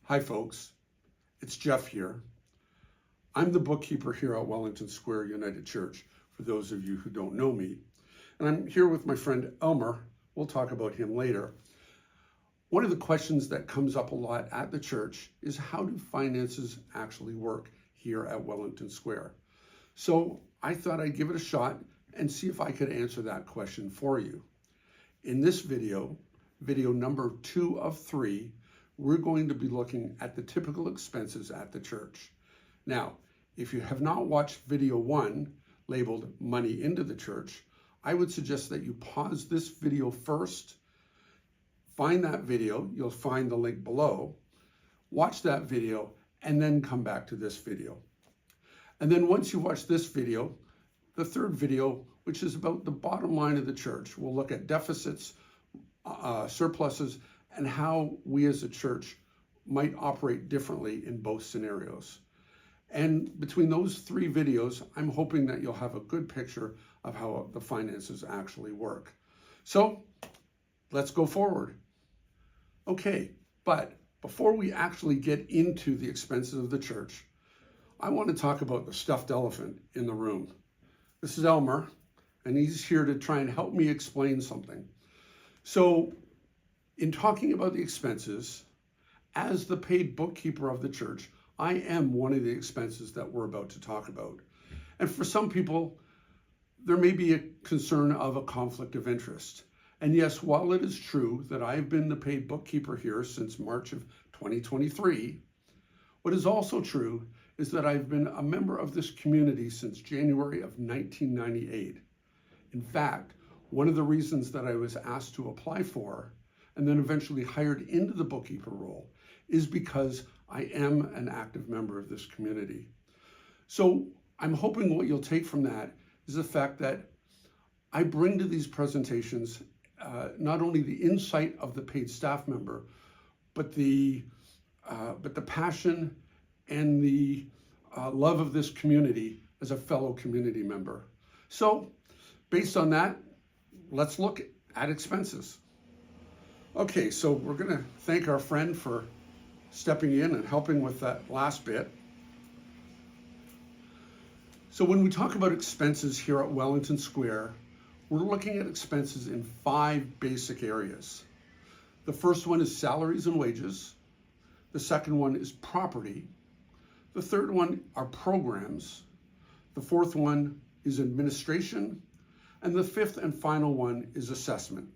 Hi folks, it's Jeff here. I'm the bookkeeper here at Wellington Square United Church, for those of you who don't know me. And I'm here with my friend Elmer. We'll talk about him later. One of the questions that comes up a lot at the church is how do finances actually work here at Wellington Square? So I thought I'd give it a shot and see if I could answer that question for you. In this video number 2 of 3, we're going to be looking at the typical expenses at the church. Now, if you have not watched video 1, labeled Money into the Church, I would suggest that you pause this video first, find that video, you'll find the link below, watch that video, and then come back to this video. And then once you watch this video, the third video, which is about the bottom line of the church, we'll look at deficits, surpluses, and how we as a church might operate differently in both scenarios. And between those 3 videos, I'm hoping that you'll have a good picture of how the finances actually work. So let's go forward. Okay, but before we actually get into the expenses of the church, I want to talk about the stuffed elephant in the room. This is Elmer, and he's here to try and help me explain something. So in talking about the expenses, as the paid bookkeeper of the church, I am one of the expenses that we're about to talk about. And for some people, there may be a concern of a conflict of interest. And yes, while it is true that I've been the paid bookkeeper here since March of 2023, what is also true is that I've been a member of this community since January of 1998. In fact, one of the reasons that I was asked to apply for and then eventually hired into the bookkeeper role is because I am an active member of this community. So I'm hoping what you'll take from that is the fact that I bring to these presentations not only the insight of the paid staff member, but the passion and the love of this community as a fellow community member. So based on that, let's look at expenses. Okay, so we're going to thank our friend for stepping in and helping with that last bit. So when we talk about expenses here at Wellington Square, we're looking at expenses in 5 basic areas. The first one is salaries and wages. The second one is property. The third one are programs. The fourth one is administration. And the fifth and final one is assessment.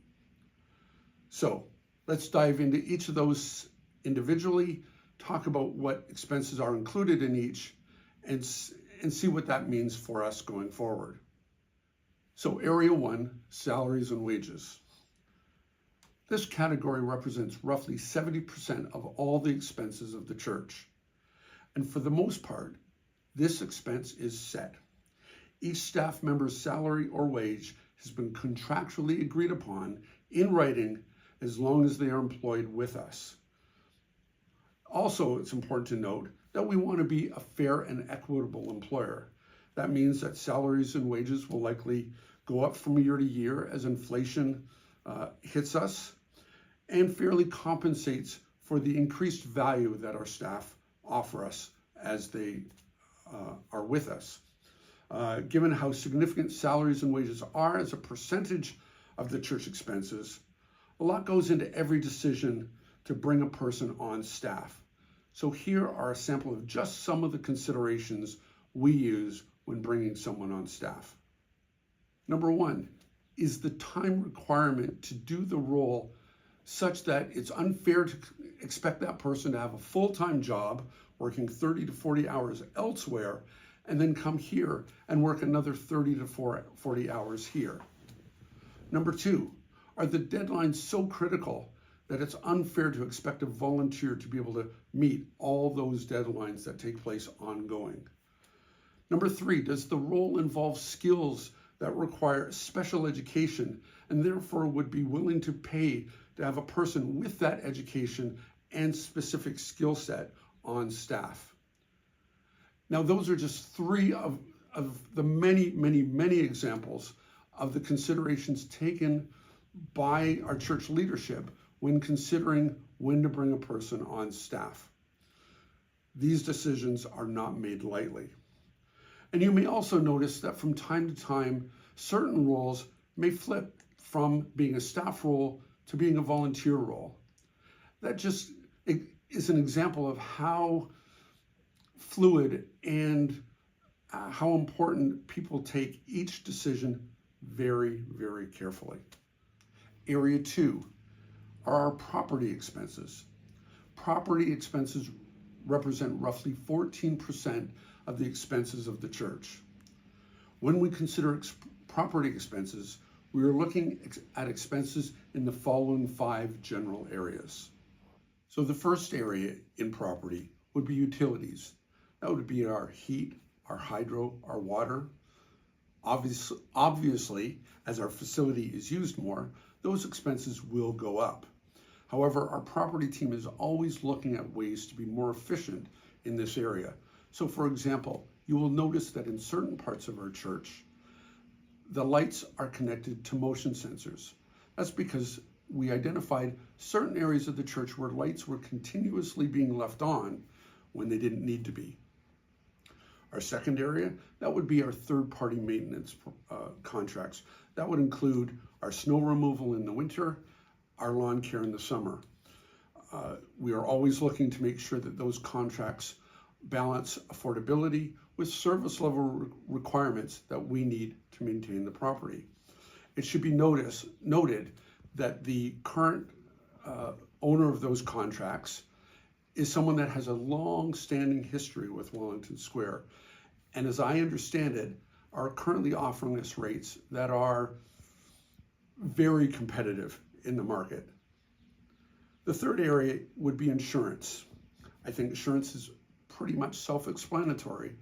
So let's dive into each of those individually, talk about what expenses are included in each, and see what that means for us going forward. So area 1, salaries and wages. This category represents roughly 70% of all the expenses of the church. And for the most part, this expense is set. Each staff member's salary or wage has been contractually agreed upon in writing as long as they are employed with us. Also, it's important to note that we want to be a fair and equitable employer. That means that salaries and wages will likely go up from year to year as inflation hits us, and fairly compensates for the increased value that our staff offer us as they are with us. Given how significant salaries and wages are as a percentage of the church expenses, a lot goes into every decision to bring a person on staff. So here are a sample of just some of the considerations we use when bringing someone on staff. Number 1, is the time requirement to do the role such that it's unfair to expect that person to have a full-time job working 30 to 40 hours elsewhere and then come here and work another 30 to 40 hours here. Number 2, are the deadlines so critical that it's unfair to expect a volunteer to be able to meet all those deadlines that take place ongoing? Number 3, does the role involve skills that require special education and therefore would be willing to pay to have a person with that education and specific skill set on staff? Now, those are just 3 of the many examples of the considerations taken by our church leadership when considering when to bring a person on staff. These decisions are not made lightly. And you may also notice that from time to time, certain roles may flip from being a staff role to being a volunteer role. That just is an example of how fluid and how important people take each decision very, very carefully. Area 2 are our property expenses. Property expenses represent roughly 14% of the expenses of the church. When we consider property expenses, we are looking at expenses in the following 5 general areas. So the first area in property would be utilities. That would be our heat, our hydro, our water. Obviously, as our facility is used more, those expenses will go up. However, our property team is always looking at ways to be more efficient in this area. So for example, you will notice that in certain parts of our church, the lights are connected to motion sensors. That's because we identified certain areas of the church where lights were continuously being left on when they didn't need to be. Our second area, that would be our third-party maintenance contracts. That would include our snow removal in the winter, our lawn care in the summer. We are always looking to make sure that those contracts balance affordability with service level requirements that we need to maintain the property. It should be noted that the current owner of those contracts is someone that has a long-standing history with Wellington Square, and as I understand it, are currently offering us rates that are very competitive in the market. The third area would be insurance. I think insurance is pretty much self-explanatory.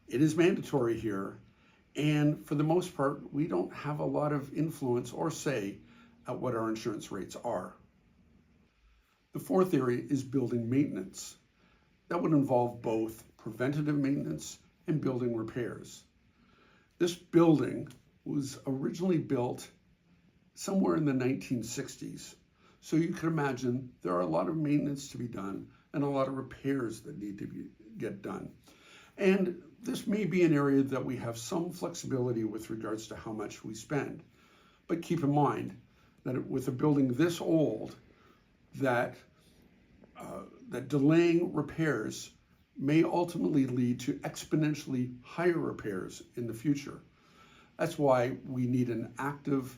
It is mandatory here, and for the most part, we don't have a lot of influence or say at what our insurance rates are. The fourth area is building maintenance. That would involve both preventative maintenance and building repairs. This building was originally built somewhere in the 1960s. So you can imagine there are a lot of maintenance to be done and a lot of repairs that need to get done. And this may be an area that we have some flexibility with regards to how much we spend. But keep in mind that with a building this old, that delaying repairs may ultimately lead to exponentially higher repairs in the future. That's why we need an active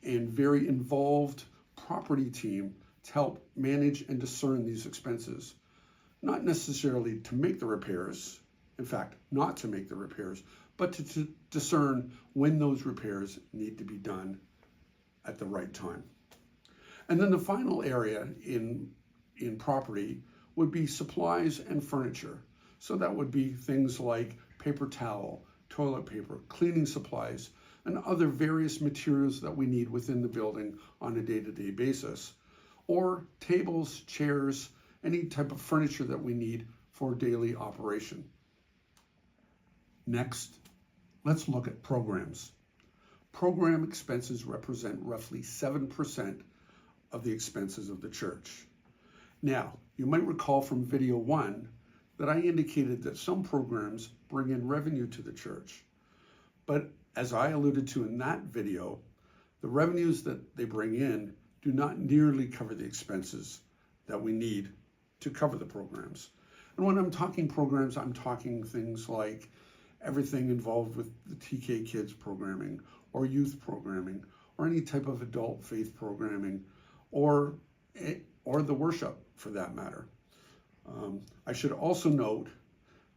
and very involved property team to help manage and discern these expenses. Not necessarily to make the repairs, in fact, not to make the repairs, but to discern when those repairs need to be done at the right time. And then the final area in property would be supplies and furniture. So that would be things like paper towel, toilet paper, cleaning supplies, and other various materials that we need within the building on a day-to-day basis, or tables, chairs, any type of furniture that we need for daily operation. Next, let's look at programs. Program expenses represent roughly 7% of the expenses of the church. Now, you might recall from video 1 that I indicated that some programs bring in revenue to the church. But as I alluded to in that video, the revenues that they bring in do not nearly cover the expenses that we need to cover the programs. And when I'm talking programs, I'm talking things like everything involved with the TK Kids programming, or youth programming, or any type of adult faith programming, or the worship for that matter. I should also note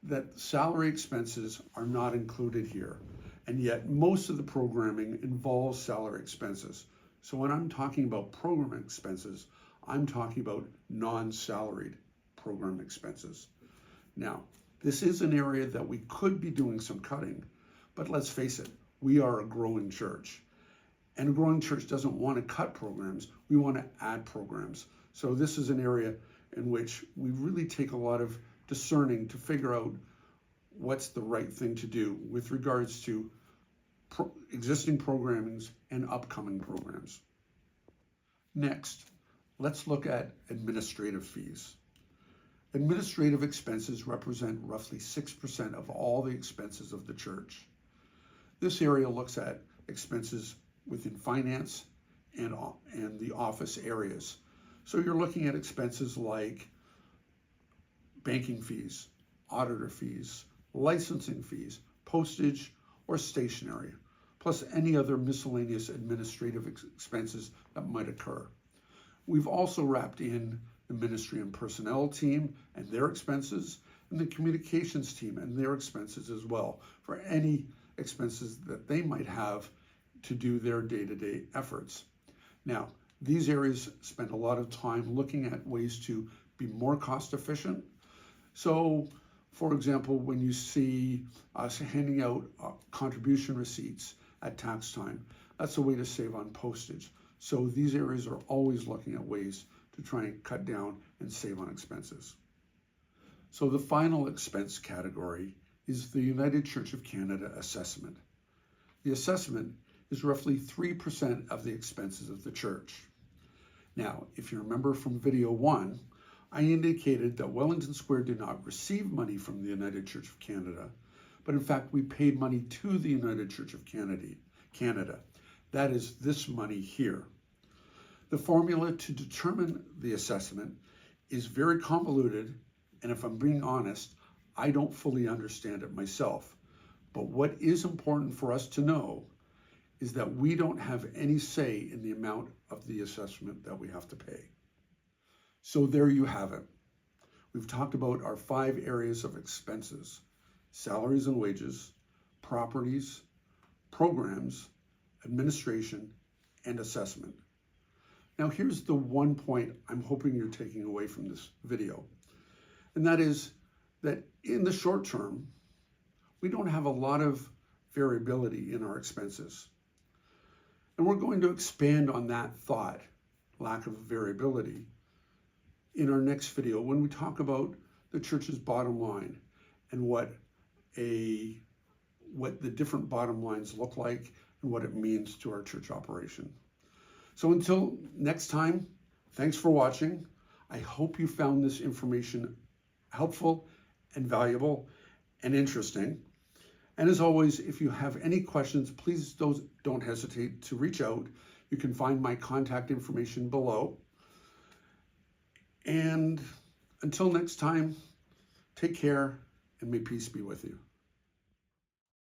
that salary expenses are not included here, and yet most of the programming involves salary expenses. So when I'm talking about program expenses, I'm talking about non-salaried program expenses. Now, this is an area that we could be doing some cutting, but let's face it, we are a growing church. And a growing church doesn't want to cut programs, we want to add programs. So this is an area in which we really take a lot of discerning to figure out what's the right thing to do with regards to existing programmings and upcoming programs. Next, let's look at administrative fees. Administrative expenses represent roughly 6% of all the expenses of the church. This area looks at expenses within finance and the office areas. So you're looking at expenses like banking fees, auditor fees, licensing fees, postage, or stationery, plus any other miscellaneous administrative expenses that might occur. We've also wrapped in the ministry and personnel team and their expenses, and the communications team and their expenses as well, for any expenses that they might have to do their day-to-day efforts. Now, these areas spend a lot of time looking at ways to be more cost efficient. So, for example, when you see us handing out contribution receipts at tax time, that's a way to save on postage. So these areas are always looking at ways to try and cut down and save on expenses. So the final expense category is the United Church of Canada assessment. The assessment is roughly 3% of the expenses of the church. Now, if you remember from video 1, I indicated that Wellington Square did not receive money from the United Church of Canada, but in fact we paid money to the United Church of Canada. That is this money here. The formula to determine the assessment is very convoluted, and if I'm being honest, I don't fully understand it myself. But what is important for us to know is that we don't have any say in the amount of the assessment that we have to pay. So there you have it. We've talked about our 5 areas of expenses: salaries and wages, properties, programs, administration, and assessment. Now here's the one point I'm hoping you're taking away from this video, and that is that in the short term, we don't have a lot of variability in our expenses. And we're going to expand on that thought, lack of variability, in our next video when we talk about the church's bottom line and what the different bottom lines look like and what it means to our church operation. So until next time, thanks for watching. I hope you found this information helpful and valuable and interesting. And as always, if you have any questions, please don't hesitate to reach out. You can find my contact information below. And until next time, take care and may peace be with you.